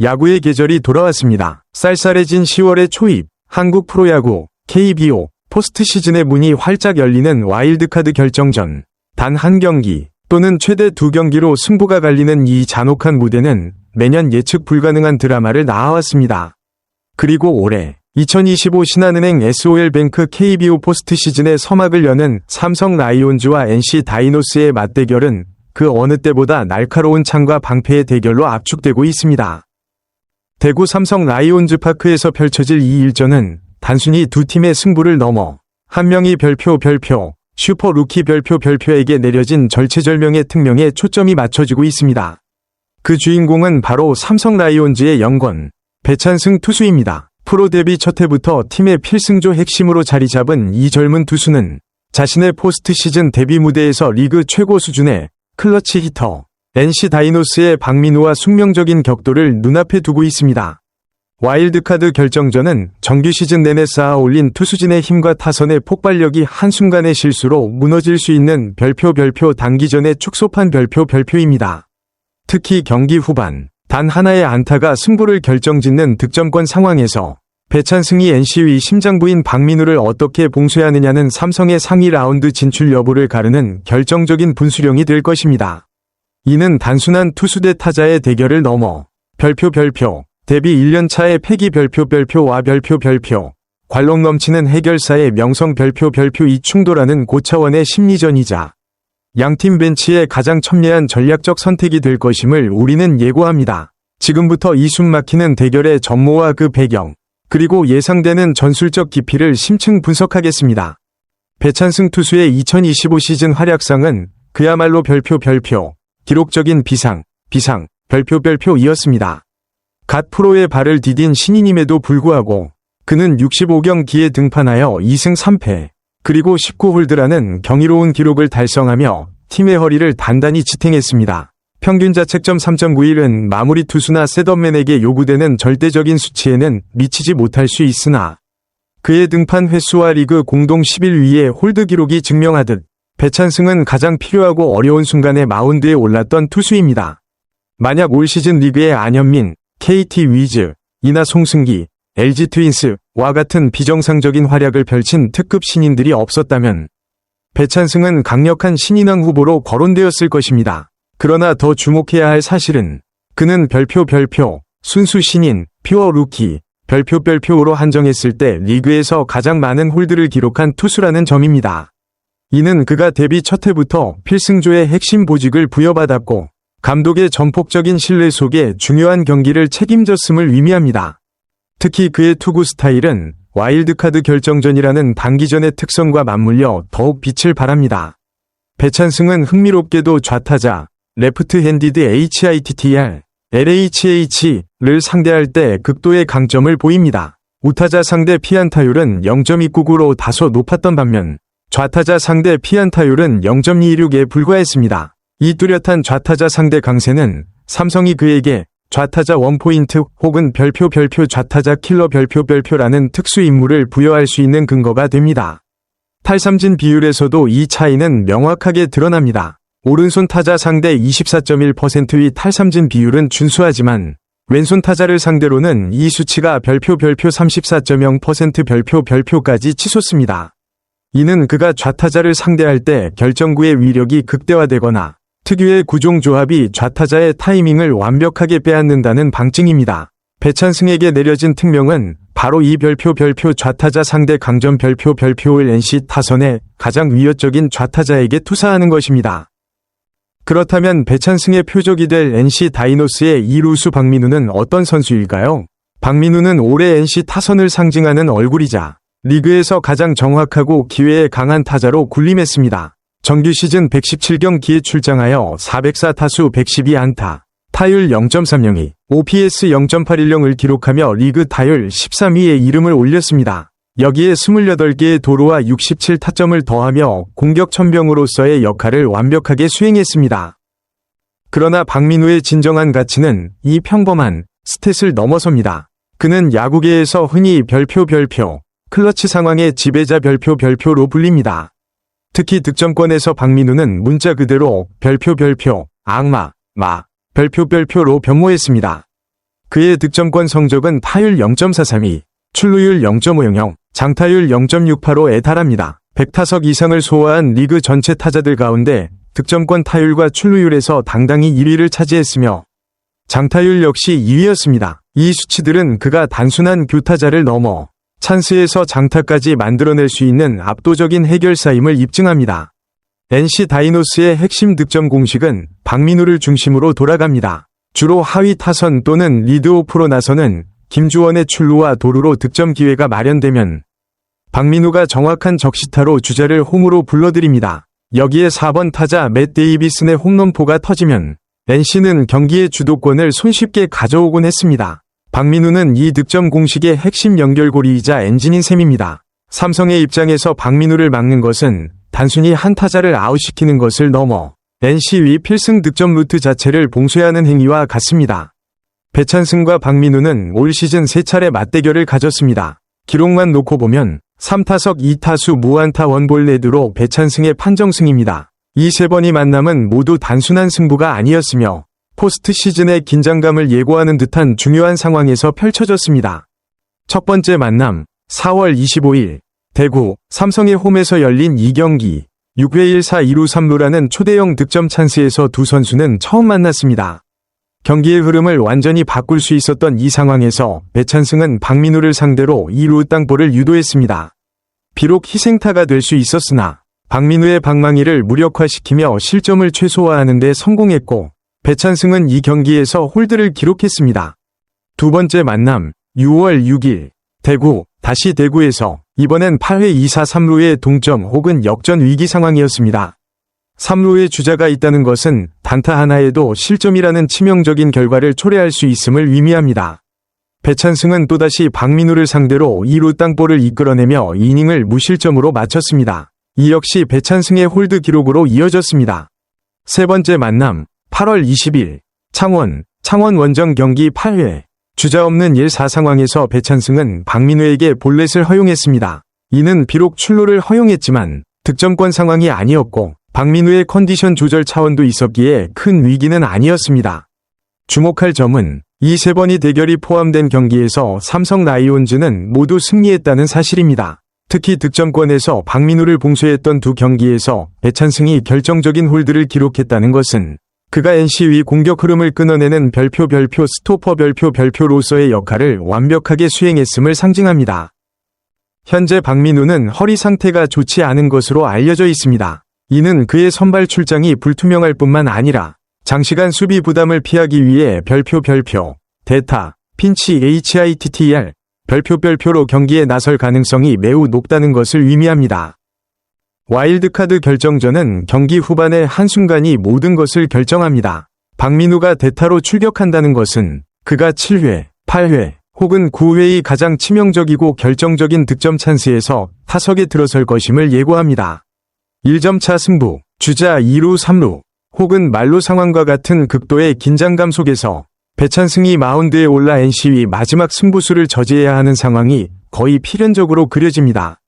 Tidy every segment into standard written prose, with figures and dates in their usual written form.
야구의 계절이 돌아왔습니다. 쌀쌀해진 10월의 초입, 한국 프로야구, KBO, 포스트 시즌의 문이 활짝 열리는 와일드카드 결정전. 단 한 경기 또는 최대 두 경기로 승부가 갈리는 이 잔혹한 무대는 매년 예측 불가능한 드라마를 낳아왔습니다. 그리고 올해 2025 신한은행 SOL뱅크 KBO 포스트 시즌의 서막을 여는 삼성 라이온즈와 NC 다이노스의 맞대결은 그 어느 때보다 날카로운 창과 방패의 대결로 압축되고 있습니다. 대구 삼성 라이온즈 파크에서 펼쳐질 이 일전은 단순히 두 팀의 승부를 넘어 한 명이 별표, 슈퍼 루키 별표에게 내려진 절체절명의 특명에 초점이 맞춰지고 있습니다. 그 주인공은 바로 삼성 라이온즈의 영권, 배찬승 투수입니다. 프로 데뷔 첫 해부터 팀의 필승조 핵심으로 자리 잡은 이 젊은 투수는 자신의 포스트 시즌 데뷔 무대에서 리그 최고 수준의 클러치 히터, NC 다이노스의 박민우와 숙명적인 격돌을 눈앞에 두고 있습니다. 와일드카드 결정전은 정규 시즌 내내 쌓아 올린 투수진의 힘과 타선의 폭발력이 한순간의 실수로 무너질 수 있는 별표 단기전의 축소판 별표입니다. 특히 경기 후반, 단 하나의 안타가 승부를 결정짓는 득점권 상황에서 배찬승이 NC의 심장부인 박민우를 어떻게 봉쇄하느냐는 삼성의 상위 라운드 진출 여부를 가르는 결정적인 분수령이 될 것입니다. 이는 단순한 투수 대 타자의 대결을 넘어 별표, 데뷔 1년차의 패기 별표와 별표, 관록 넘치는 해결사의 명성 별표 이 충돌하는 고차원의 심리전이자 양팀 벤치의 가장 첨예한 전략적 선택이 될 것임을 우리는 예고합니다. 지금부터 이 숨막히는 대결의 전모와 그 배경, 그리고 예상되는 전술적 깊이를 심층 분석하겠습니다. 배찬승 투수의 2025 시즌 활약상은 그야말로 별표, 기록적인 비상, 별표이었습니다. 갓 프로의 발을 디딘 신인임에도 불구하고 그는 65경기에 등판하여 2승 3패, 그리고 19홀드라는 경이로운 기록을 달성하며 팀의 허리를 단단히 지탱했습니다. 평균 자책점 3.91은 마무리 투수나 셋업맨에게 요구되는 절대적인 수치에는 미치지 못할 수 있으나 그의 등판 횟수와 리그 공동 11위의 홀드 기록이 증명하듯 배찬승은 가장 필요하고 어려운 순간에 마운드에 올랐던 투수입니다. 만약 올 시즌 리그의 안현민, KT 위즈, 이나 송승기, LG 트윈스와 같은 비정상적인 활약을 펼친 특급 신인들이 없었다면 배찬승은 강력한 신인왕 후보로 거론되었을 것입니다. 그러나 더 주목해야 할 사실은 그는 별표, 순수 신인, 퓨어 루키, 별표로 한정했을 때 리그에서 가장 많은 홀드를 기록한 투수라는 점입니다. 이는 그가 데뷔 첫 해부터 필승조의 핵심 보직을 부여받았고 감독의 전폭적인 신뢰 속에 중요한 경기를 책임졌음을 의미합니다. 특히 그의 투구 스타일은 와일드카드 결정전이라는 단기전의 특성과 맞물려 더욱 빛을 발합니다. 배찬승은 흥미롭게도 좌타자, 레프트 핸디드 HITTR, LHH를 상대할 때 극도의 강점을 보입니다. 우타자 상대 피안타율은 0.299로 다소 높았던 반면 좌타자 상대 피안타율은 0.226에 불과했습니다. 이 뚜렷한 좌타자 상대 강세는 삼성이 그에게 좌타자 원포인트 혹은 별표 좌타자 킬러 별표라는 특수 임무를 부여할 수 있는 근거가 됩니다. 탈삼진 비율에서도 이 차이는 명확하게 드러납니다. 오른손 타자 상대 24.1%의 탈삼진 비율은 준수하지만 왼손 타자를 상대로는 이 수치가 별표 34.0% 별표까지 치솟습니다. 이는 그가 좌타자를 상대할 때 결정구의 위력이 극대화되거나 특유의 구종조합이 좌타자의 타이밍을 완벽하게 빼앗는다는 방증입니다. 배찬승에게 내려진 특명은 바로 이 별표 좌타자 상대 강점 별표를 NC 타선의 가장 위협적인 좌타자에게 투사하는 것입니다. 그렇다면 배찬승의 표적이 될 NC 다이노스의 2루수 박민우는 어떤 선수일까요? 박민우는 올해 NC 타선을 상징하는 얼굴이자 리그에서 가장 정확하고 기회에 강한 타자로 군림했습니다. 정규 시즌 117경기에 출장하여 404타수 112안타, 타율 0.302, OPS 0.810을 기록하며 리그 타율 13위에 이름을 올렸습니다. 여기에 28개의 도루와 67타점을 더하며 공격 천병으로서의 역할을 완벽하게 수행했습니다. 그러나 박민우의 진정한 가치는 이 평범한 스탯을 넘어섭니다. 그는 야구계에서 흔히 별표, 클러치 상황의 지배자 별표로 불립니다. 특히 득점권에서 박민우는 문자 그대로 별표, 악마, 별표로 변모했습니다. 그의 득점권 성적은 타율 0.432, 출루율 0.500, 장타율 0.685에 달합니다. 100타석 이상을 소화한 리그 전체 타자들 가운데 득점권 타율과 출루율에서 당당히 1위를 차지했으며 장타율 역시 2위였습니다. 이 수치들은 그가 단순한 교타자를 넘어 찬스에서 장타까지 만들어낼 수 있는 압도적인 해결사임을 입증합니다. NC 다이노스의 핵심 득점 공식은 박민우를 중심으로 돌아갑니다. 주로 하위 타선 또는 리드오프로 나서는 김주원의 출루와 도루로 득점 기회가 마련되면 박민우가 정확한 적시타로 주자를 홈으로 불러들입니다. 여기에 4번 타자 맷 데이비슨의 홈런포가 터지면 NC는 경기의 주도권을 손쉽게 가져오곤 했습니다. 박민우는 이 득점 공식의 핵심 연결고리이자 엔진인 셈입니다. 삼성의 입장에서 박민우를 막는 것은 단순히 한 타자를 아웃시키는 것을 넘어 NC 위 필승 득점 루트 자체를 봉쇄하는 행위와 같습니다. 배찬승과 박민우는 올 시즌 3차례 맞대결을 가졌습니다. 기록만 놓고 보면 3타석 2타수 무안타 원볼레드로 배찬승의 판정승입니다. 이 3번의 만남은 모두 단순한 승부가 아니었으며 포스트 시즌의 긴장감을 예고하는 듯한 중요한 상황에서 펼쳐졌습니다. 첫 번째 만남, 4월 25일, 대구, 삼성의 홈에서 열린 2경기, 6회 1사 2루 3루라는 초대형 득점 찬스에서 두 선수는 처음 만났습니다. 경기의 흐름을 완전히 바꿀 수 있었던 이 상황에서 배찬승은 박민우를 상대로 2루 땅볼을 유도했습니다. 비록 희생타가 될 수 있었으나 박민우의 방망이를 무력화시키며 실점을 최소화하는 데 성공했고 배찬승은 이 경기에서 홀드를 기록했습니다. 두 번째 만남, 6월 6일, 대구, 다시 대구에서 이번엔 8회 2사 3루의 동점 혹은 역전 위기 상황이었습니다. 3루에 주자가 있다는 것은 단타 하나에도 실점이라는 치명적인 결과를 초래할 수 있음을 의미합니다. 배찬승은 또다시 박민우를 상대로 2루 땅볼을 이끌어내며 이닝을 무실점으로 마쳤습니다. 이 역시 배찬승의 홀드 기록으로 이어졌습니다. 세 번째 만남, 8월 20일, 창원 원정 경기 8회, 주자 없는 1사 상황에서 배찬승은 박민우에게 볼넷을 허용했습니다. 이는 비록 출루를 허용했지만 득점권 상황이 아니었고 박민우의 컨디션 조절 차원도 있었기에 큰 위기는 아니었습니다. 주목할 점은 이 3번의 대결이 포함된 경기에서 삼성 라이온즈는 모두 승리했다는 사실입니다. 특히 득점권에서 박민우를 봉쇄했던 두 경기에서 배찬승이 결정적인 홀드를 기록했다는 것은 그가 NC 위 공격 흐름을 끊어내는 별표 스토퍼 별표로서의 역할을 완벽하게 수행했음을 상징합니다. 현재 박민우는 허리 상태가 좋지 않은 것으로 알려져 있습니다. 이는 그의 선발 출장이 불투명할 뿐만 아니라 장시간 수비 부담을 피하기 위해 별표 대타 핀치 HITTR 별표로 경기에 나설 가능성이 매우 높다는 것을 의미합니다. 와일드카드 결정전은 경기 후반의 한순간이 모든 것을 결정합니다. 박민우가 대타로 출격한다는 것은 그가 7회, 8회 혹은 9회의 가장 치명적이고 결정적인 득점 찬스에서 타석에 들어설 것임을 예고합니다. 1점차 승부, 주자 2루 3루 혹은 말로 상황과 같은 극도의 긴장감 속에서 배찬승이 마운드에 올라 NC의 마지막 승부수를 저지해야 하는 상황이 거의 필연적으로 그려집니다.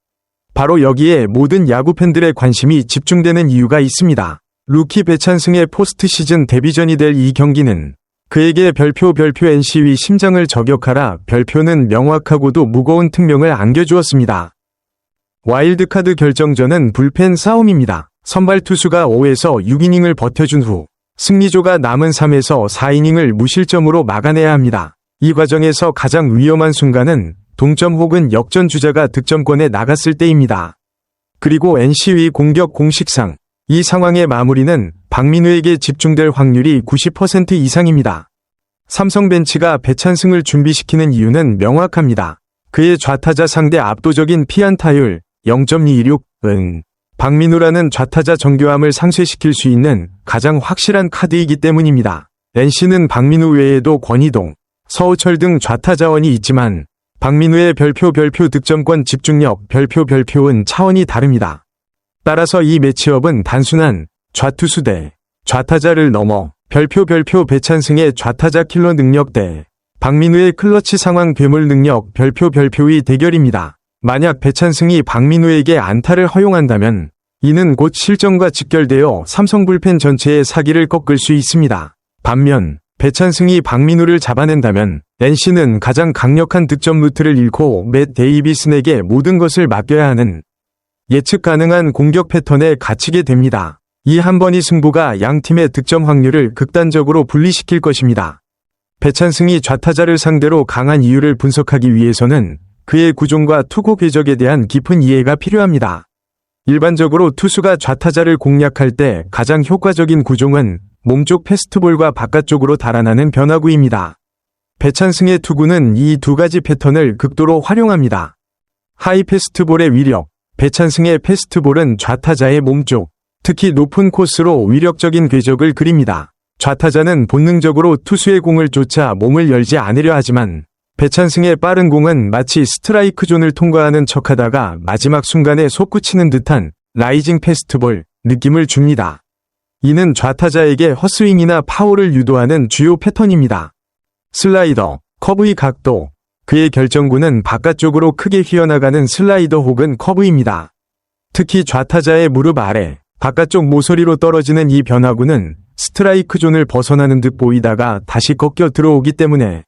바로 여기에 모든 야구 팬들의 관심이 집중되는 이유가 있습니다. 루키 배찬승의 포스트 시즌 데뷔전이 될 이 경기는 그에게 별표 NC의 심장을 저격하라 별표는 명확하고도 무거운 특명을 안겨주었습니다. 와일드카드 결정전은 불펜 싸움입니다. 선발 투수가 5에서 6이닝을 버텨준 후 승리조가 남은 3에서 4이닝을 무실점으로 막아내야 합니다. 이 과정에서 가장 위험한 순간은 동점 혹은 역전 주자가 득점권에 나갔을 때입니다. 그리고 NC의 공격 공식상 이 상황의 마무리는 박민우에게 집중될 확률이 90% 이상입니다. 삼성 벤치가 배찬승을 준비시키는 이유는 명확합니다. 그의 좌타자 상대 압도적인 피안타율 0.226은 박민우라는 좌타자 정교함을 상쇄시킬 수 있는 가장 확실한 카드이기 때문입니다. NC는 박민우 외에도 권희동, 서우철 등 좌타자원이 있지만 박민우의 별표 득점권 집중력 별표은 차원이 다릅니다. 따라서 이 매치업은 단순한 좌투수 대 좌타자를 넘어 별표 배찬승의 좌타자 킬러 능력 대 박민우의 클러치 상황 괴물 능력 별표의 대결입니다. 만약 배찬승이 박민우에게 안타를 허용한다면 이는 곧 실점과 직결되어 삼성 불펜 전체의 사기를 꺾을 수 있습니다. 반면 배찬승이 박민우를 잡아낸다면 NC는 가장 강력한 득점 루트를 잃고 맷 데이비슨에게 모든 것을 맡겨야 하는 예측 가능한 공격 패턴에 갇히게 됩니다. 이 한 번의 승부가 양 팀의 득점 확률을 극단적으로 분리시킬 것입니다. 배찬승이 좌타자를 상대로 강한 이유를 분석하기 위해서는 그의 구종과 투구 궤적에 대한 깊은 이해가 필요합니다. 일반적으로 투수가 좌타자를 공략할 때 가장 효과적인 구종은 몸쪽 패스트볼과 바깥쪽으로 달아나는 변화구입니다. 배찬승의 투구는 이 두 가지 패턴을 극도로 활용합니다. 하이 패스트볼의 위력, 배찬승의 패스트볼은 좌타자의 몸쪽, 특히 높은 코스로 위력적인 궤적을 그립니다. 좌타자는 본능적으로 투수의 공을 쫓아 몸을 열지 않으려 하지만 배찬승의 빠른 공은 마치 스트라이크 존을 통과하는 척하다가 마지막 순간에 솟구치는 듯한 라이징 패스트볼 느낌을 줍니다. 이는 좌타자에게 헛스윙이나 파워를 유도하는 주요 패턴입니다. 슬라이더, 커브의 각도, 그의 결정구는 바깥쪽으로 크게 휘어나가는 슬라이더 혹은 커브입니다. 특히 좌타자의 무릎 아래, 바깥쪽 모서리로 떨어지는 이 변화구는 스트라이크 존을 벗어나는 듯 보이다가 다시 꺾여 들어오기 때문에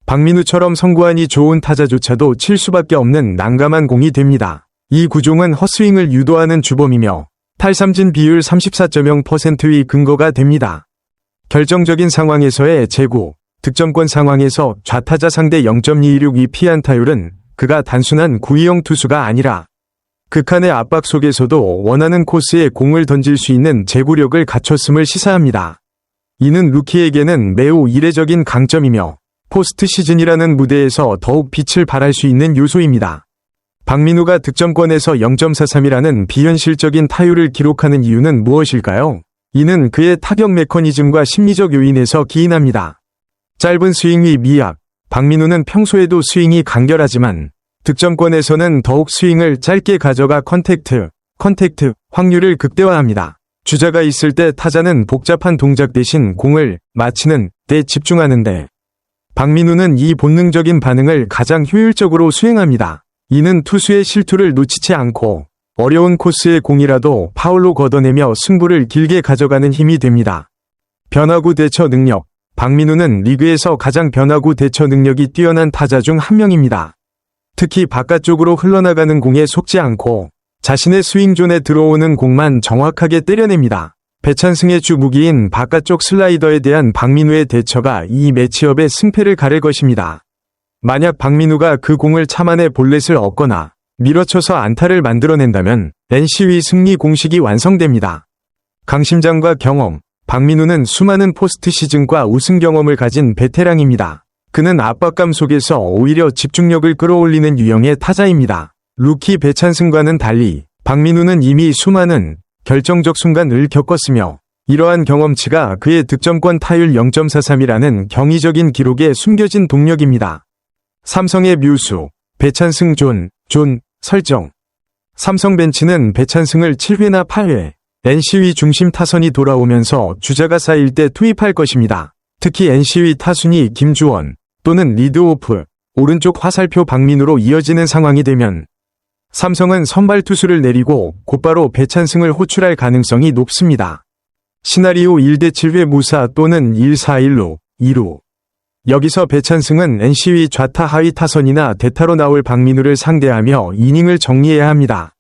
박민우처럼 성구안이 좋은 타자조차도 칠 수밖에 없는 난감한 공이 됩니다. 이 구종은 헛스윙을 유도하는 주범이며 탈삼진 비율 34.0%의 근거가 됩니다. 결정적인 상황에서의 제구, 득점권 상황에서 좌타자 상대 0.216의 피안타율은 그가 단순한 구위형 투수가 아니라 극한의 압박 속에서도 원하는 코스에 공을 던질 수 있는 제구력을 갖췄음을 시사합니다. 이는 루키에게는 매우 이례적인 강점이며 포스트 시즌이라는 무대에서 더욱 빛을 발할 수 있는 요소입니다. 박민우가 득점권에서 0.43이라는 비현실적인 타율을 기록하는 이유는 무엇일까요? 이는 그의 타격 메커니즘과 심리적 요인에서 기인합니다. 짧은 스윙의 미학, 박민우는 평소에도 스윙이 간결하지만 득점권에서는 더욱 스윙을 짧게 가져가 컨택트 확률을 극대화합니다. 주자가 있을 때 타자는 복잡한 동작 대신 공을 맞히는 데 집중하는데 박민우는 이 본능적인 반응을 가장 효율적으로 수행합니다. 이는 투수의 실투를 놓치지 않고 어려운 코스의 공이라도 파울로 걷어내며 승부를 길게 가져가는 힘이 됩니다. 변화구 대처 능력, 박민우는 리그에서 가장 변화구 대처 능력이 뛰어난 타자 중 한 명입니다. 특히 바깥쪽으로 흘러나가는 공에 속지 않고 자신의 스윙존에 들어오는 공만 정확하게 때려냅니다. 배찬승의 주 무기인 바깥쪽 슬라이더에 대한 박민우의 대처가 이 매치업의 승패를 가릴 것입니다. 만약 박민우가 그 공을 참아내 볼넷을 얻거나 밀어쳐서 안타를 만들어낸다면 NC의 승리 공식이 완성됩니다. 강심장과 경험, 박민우는 수많은 포스트 시즌과 우승 경험을 가진 베테랑입니다. 그는 압박감 속에서 오히려 집중력을 끌어올리는 유형의 타자입니다. 루키 배찬승과는 달리 박민우는 이미 수많은 결정적 순간을 겪었으며 이러한 경험치가 그의 득점권 타율 0.43이라는 경이적인 기록에 숨겨진 동력입니다. 삼성의 묘수, 배찬승 존 설정. 삼성 벤치는 배찬승을 7회나 8회, NC의 중심 타선이 돌아오면서 주자가 쌓일 때 투입할 것입니다. 특히 NC의 타순이 김주원 또는 리드오프, 오른쪽 화살표 박민우로 이어지는 상황이 되면 삼성은 선발 투수를 내리고 곧바로 배찬승을 호출할 가능성이 높습니다. 시나리오 1대7회 무사 또는 1-4-1루, 2루. 여기서 배찬승은 NC의 좌타 하위 타선이나 대타로 나올 박민우를 상대하며 이닝을 정리해야 합니다.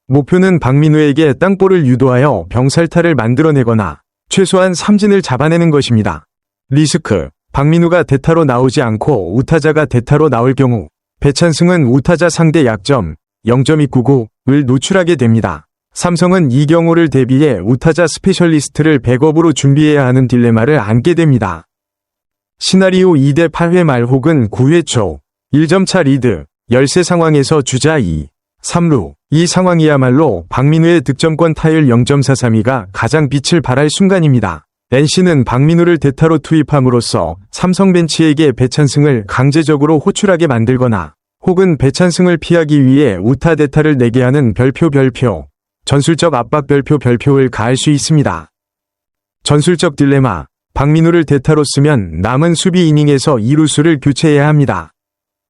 목표는 박민우에게 땅볼을 유도하여 병살타를 만들어내거나 최소한 삼진을 잡아내는 것입니다. 리스크, 박민우가 대타로 나오지 않고 우타자가 대타로 나올 경우 배찬승은 우타자 상대 약점 0.299을 노출하게 됩니다. 삼성은 이 경우를 대비해 우타자 스페셜리스트를 백업으로 준비해야 하는 딜레마를 안게 됩니다. 시나리오 2대8회 말 혹은 9회 초 1점차 리드, 열세 상황에서 주자 2, 3루. 이 상황이야말로 박민우의 득점권 타율 0.432가 가장 빛을 발할 순간입니다. NC는 박민우를 대타로 투입함으로써 삼성 벤치에게 배찬승을 강제적으로 호출하게 만들거나 혹은 배찬승을 피하기 위해 우타 대타를 내게 하는 별표, 전술적 압박 별표를 가할 수 있습니다. 전술적 딜레마, 박민우를 대타로 쓰면 남은 수비 이닝에서 2루수를 교체해야 합니다.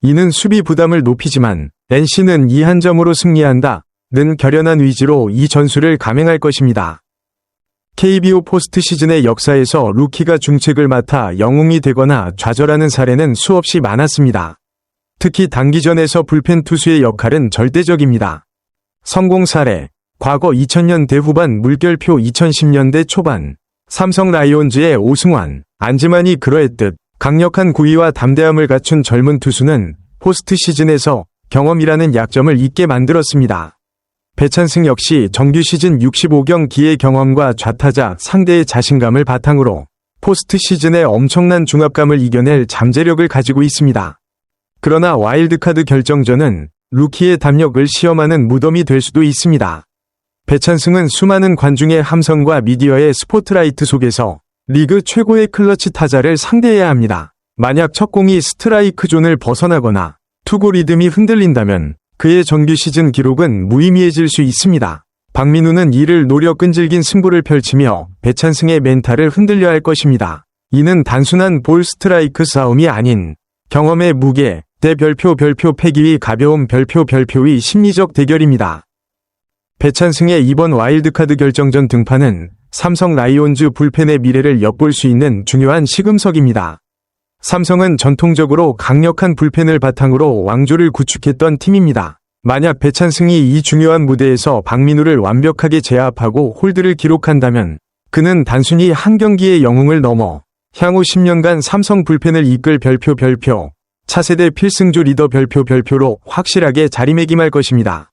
이는 수비 부담을 높이지만 NC는 이 한 점으로 승리한다. 는 결연한 의지로 이 전술을 감행할 것입니다. KBO 포스트 시즌의 역사에서 루키가 중책을 맡아 영웅이 되거나 좌절하는 사례는 수없이 많았습니다. 특히 단기전에서 불펜 투수의 역할은 절대적입니다. 성공 사례, 과거 2000년대 후반 물결표 2010년대 초반, 삼성 라이온즈의 오승환, 안지만이 그러했듯 강력한 구위와 담대함을 갖춘 젊은 투수는 포스트 시즌에서 경험이라는 약점을 잊게 만들었습니다. 배찬승 역시 정규 시즌 65경기의 경험과 좌타자 상대의 자신감을 바탕으로 포스트 시즌의 엄청난 중압감을 이겨낼 잠재력을 가지고 있습니다. 그러나 와일드카드 결정전은 루키의 담력을 시험하는 무덤이 될 수도 있습니다. 배찬승은 수많은 관중의 함성과 미디어의 스포트라이트 속에서 리그 최고의 클러치 타자를 상대해야 합니다. 만약 첫 공이 스트라이크 존을 벗어나거나 투구 리듬이 흔들린다면 그의 정규 시즌 기록은 무의미해질 수 있습니다. 박민우는 이를 노려 끈질긴 승부를 펼치며 배찬승의 멘탈을 흔들려 할 것입니다. 이는 단순한 볼 스트라이크 싸움이 아닌 경험의 무게, 대 별표 패기의 가벼움 별표의 심리적 대결입니다. 배찬승의 이번 와일드카드 결정전 등판은 삼성 라이온즈 불펜의 미래를 엿볼 수 있는 중요한 시금석입니다. 삼성은 전통적으로 강력한 불펜을 바탕으로 왕조를 구축했던 팀입니다. 만약 배찬승이 이 중요한 무대에서 박민우를 완벽하게 제압하고 홀드를 기록한다면 그는 단순히 한 경기의 영웅을 넘어 향후 10년간 삼성 불펜을 이끌 별표 차세대 필승조 리더 별표로 확실하게 자리매김할 것입니다.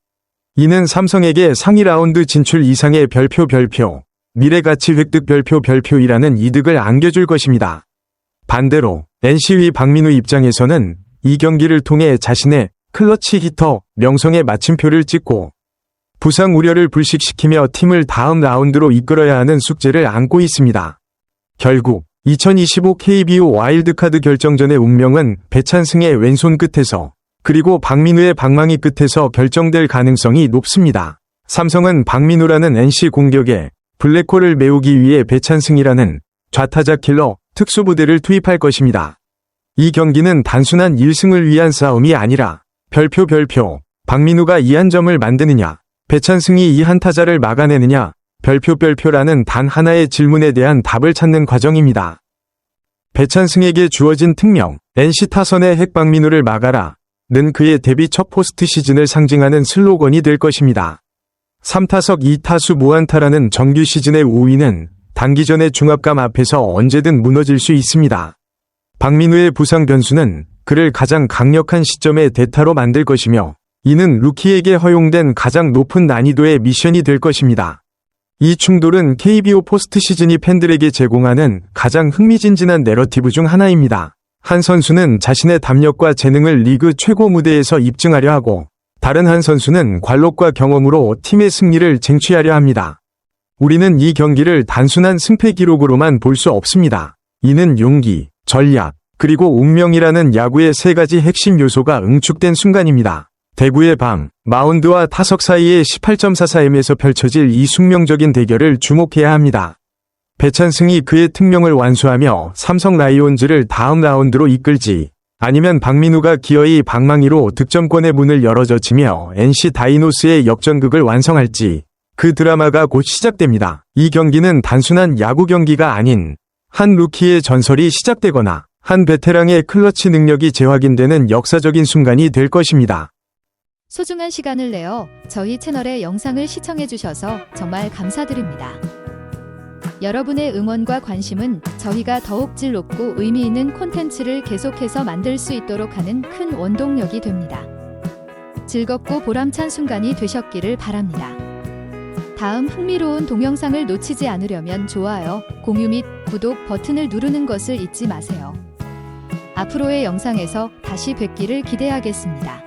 이는 삼성에게 상위 라운드 진출 이상의 별표 미래가치 획득 별표이라는 이득을 안겨줄 것입니다. 반대로 NC의 박민우 입장에서는 이 경기를 통해 자신의 클러치 히터 명성에 마침표를 찍고 부상 우려를 불식시키며 팀을 다음 라운드로 이끌어야 하는 숙제를 안고 있습니다. 결국 2025 KBO 와일드카드 결정전의 운명은 배찬승의 왼손 끝에서 그리고 박민우의 방망이 끝에서 결정될 가능성이 높습니다. 삼성은 박민우라는 NC 공격에 블랙홀을 메우기 위해 배찬승이라는 좌타자 킬러 특수부대를 투입할 것입니다. 이 경기는 단순한 1승을 위한 싸움이 아니라 별표 박민우가 이 한 점을 만드느냐, 배찬승이 이 한 타자를 막아내느냐, 별표라는 단 하나의 질문에 대한 답을 찾는 과정입니다. 배찬승에게 주어진 특명, NC 타선의 핵 박민우를 막아라 는 그의 데뷔 첫 포스트 시즌을 상징하는 슬로건이 될 것입니다. 3타석 2타수 무안타라는 정규 시즌의 우위는 단기전의 중압감 앞에서 언제든 무너질 수 있습니다. 박민우의 부상 변수는 그를 가장 강력한 시점에 대타로 만들 것이며 이는 루키에게 허용된 가장 높은 난이도의 미션이 될 것입니다. 이 충돌은 KBO 포스트 시즌이 팬들에게 제공하는 가장 흥미진진한 내러티브 중 하나입니다. 한 선수는 자신의 담력과 재능을 리그 최고 무대에서 입증하려 하고 다른 한 선수는 관록과 경험으로 팀의 승리를 쟁취하려 합니다. 우리는 이 경기를 단순한 승패 기록으로만 볼 수 없습니다. 이는 용기, 전략, 그리고 운명이라는 야구의 세 가지 핵심 요소가 응축된 순간입니다. 대구의 밤, 마운드와 타석 사이의 18.44m에서 펼쳐질 이 숙명적인 대결을 주목해야 합니다. 배찬승이 그의 특명을 완수하며 삼성 라이온즈를 다음 라운드로 이끌지 아니면 박민우가 기어이 방망이로 득점권의 문을 열어젖히며 NC 다이노스의 역전극을 완성할지 그 드라마가 곧 시작됩니다. 이 경기는 단순한 야구 경기가 아닌 한 루키의 전설이 시작되거나 한 베테랑의 클러치 능력이 재확인되는 역사적인 순간이 될 것입니다. 소중한 시간을 내어 저희 채널의 영상을 시청해주셔서 정말 감사드립니다. 여러분의 응원과 관심은 저희가 더욱 질 높고 의미 있는 콘텐츠를 계속해서 만들 수 있도록 하는 큰 원동력이 됩니다. 즐겁고 보람찬 순간이 되셨기를 바랍니다. 다음 흥미로운 동영상을 놓치지 않으려면 좋아요, 공유 및 구독 버튼을 누르는 것을 잊지 마세요. 앞으로의 영상에서 다시 뵙기를 기대하겠습니다.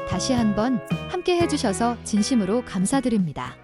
다시 한번 함께 해주셔서 진심으로 감사드립니다.